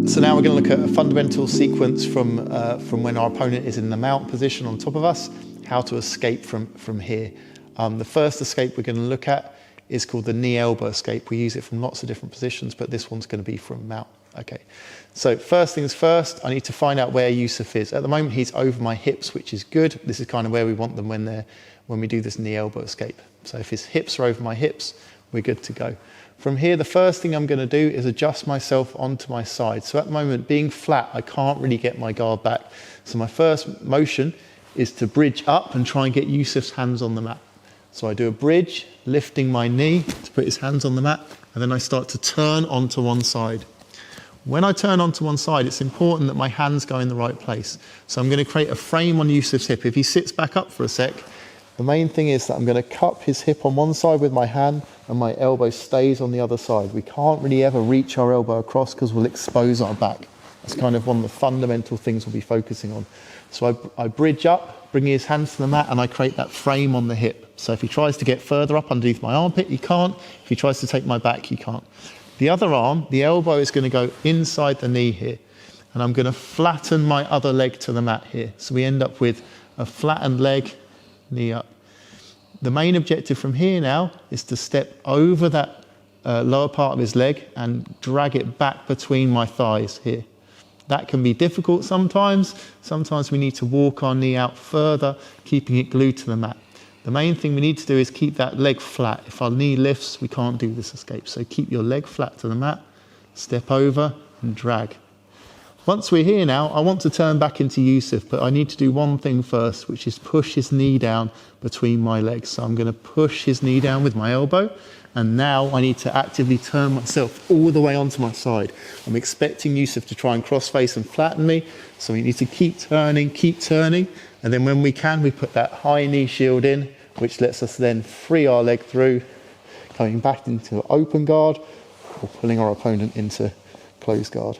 So now we're going to look at a fundamental sequence from when our opponent is in the mount position on top of us, how to escape from here. The first escape we're going to look at is called the knee elbow escape. We use it from lots of different positions, but this one's going to be from mount. Okay, so first things first, I need to find out where Yusuf is. At the moment he's over my hips, which is good. This is kind of where we want them when we do this knee elbow escape. So if his hips are over my hips, we're good to go. From here, the first thing I'm going to do is adjust myself onto my side. So at the moment, being flat, I can't really get my guard back. So my first motion is to bridge up and try and get Yusuf's hands on the mat. So I do a bridge, lifting my knee to put his hands on the mat, and then I start to turn onto one side. When I turn onto one side, it's important that my hands go in the right place. So I'm going to create a frame on Yusuf's hip. If he sits back up for a sec, the main thing is that I'm going to cup his hip on one side with my hand and my elbow stays on the other side. We can't really ever reach our elbow across because we'll expose our back. That's kind of one of the fundamental things we'll be focusing on. So I bridge up, bring his hands to the mat, and I create that frame on the hip. So if he tries to get further up underneath my armpit, he can't. If he tries to take my back, he can't. The other arm, the elbow is going to go inside the knee here. And I'm going to flatten my other leg to the mat here. So we end up with a flattened leg, knee up. The main objective from here now is to step over that lower part of his leg and drag it back between my thighs here. That can be difficult sometimes. Sometimes we need to walk our knee out further, keeping it glued to the mat. The main thing we need to do is keep that leg flat. If our knee lifts, we can't do this escape. So keep your leg flat to the mat, step over and drag. Once we're here now, I want to turn back into Yusuf, but I need to do one thing first, which is push his knee down between my legs. So I'm going to push his knee down with my elbow, and now I need to actively turn myself all the way onto my side. I'm expecting Yusuf to try and cross-face and flatten me, so we need to keep turning, and then when we can, we put that high knee shield in, which lets us then free our leg through, coming back into open guard, or pulling our opponent into closed guard.